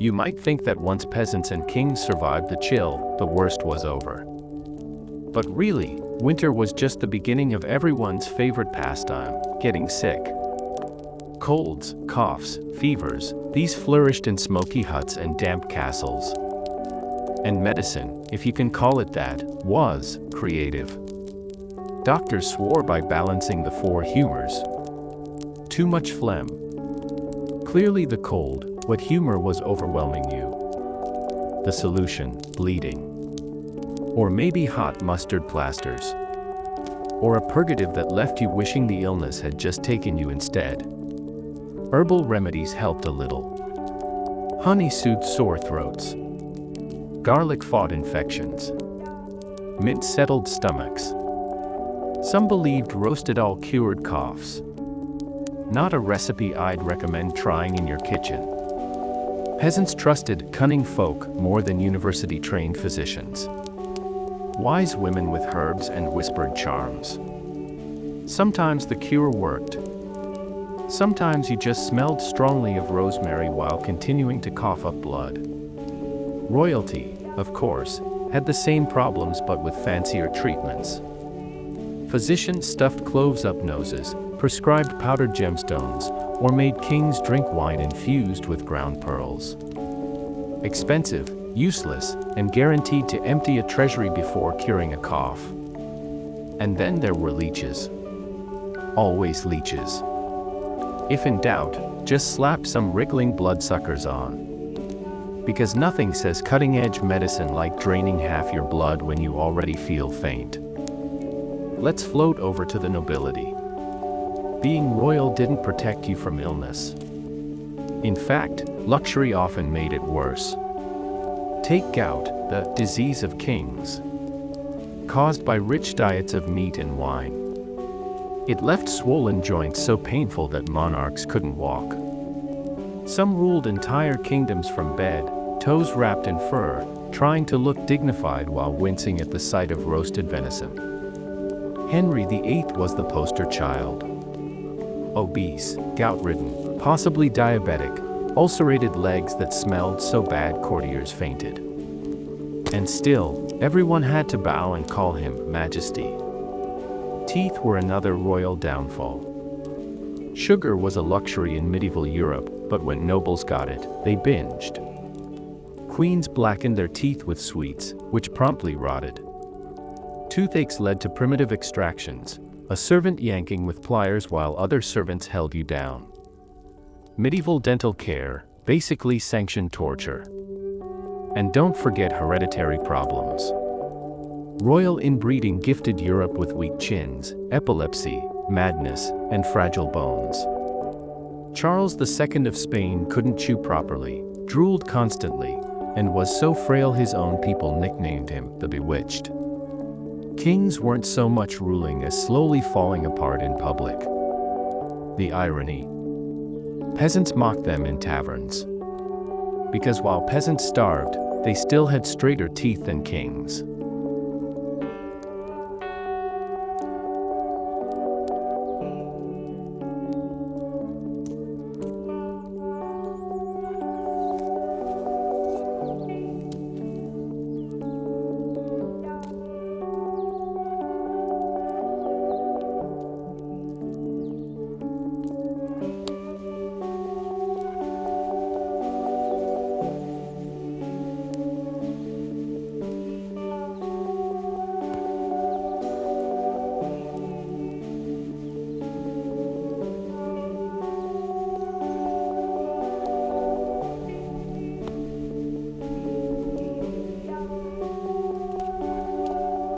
You might think that once peasants and kings survived the chill, the worst was over. But really, winter was just the beginning of everyone's favorite pastime, getting sick. Colds, coughs, fevers, these flourished in smoky huts and damp castles. And medicine, if you can call it that, was creative. Doctors swore by balancing the four humors. Too much phlegm. Clearly the cold, what humor was overwhelming you? The solution, bleeding. Or maybe hot mustard plasters. Or a purgative that left you wishing the illness had just taken you instead. Herbal remedies helped a little. Honey soothed sore throats. Garlic fought infections. Mint settled stomachs. Some believed roasted all cured coughs. Not a recipe I'd recommend trying in your kitchen. Peasants trusted cunning folk more than university-trained physicians. Wise women with herbs and whispered charms. Sometimes the cure worked. Sometimes you just smelled strongly of rosemary while continuing to cough up blood. Royalty, of course, had the same problems but with fancier treatments. Physicians stuffed cloves up noses, prescribed powdered gemstones, or made kings drink wine infused with ground pearls. Expensive, useless, and guaranteed to empty a treasury before curing a cough. And then there were leeches. Always leeches. If in doubt, just slap some wriggling bloodsuckers on. Because nothing says cutting-edge medicine like draining half your blood when you already feel faint. Let's float over to the nobility. Being royal didn't protect you from illness. In fact, luxury often made it worse. Take gout, the disease of kings, caused by rich diets of meat and wine. It left swollen joints so painful that monarchs couldn't walk. Some ruled entire kingdoms from bed, toes wrapped in fur, trying to look dignified while wincing at the sight of roasted venison. Henry VIII was the poster child. Obese, gout-ridden, possibly diabetic, ulcerated legs that smelled so bad courtiers fainted. And still, everyone had to bow and call him Majesty. Teeth were another royal downfall. Sugar was a luxury in medieval Europe, but when nobles got it, they binged. Queens blackened their teeth with sweets, which promptly rotted. Toothaches led to primitive extractions, a servant yanking with pliers while other servants held you down. Medieval dental care basically sanctioned torture. And don't forget hereditary problems. Royal inbreeding gifted Europe with weak chins, epilepsy, madness, and fragile bones. Charles II of Spain couldn't chew properly, drooled constantly, and was so frail his own people nicknamed him the Bewitched. Kings weren't so much ruling as slowly falling apart in public. The irony. Peasants mocked them in taverns. Because while peasants starved, they still had straighter teeth than kings.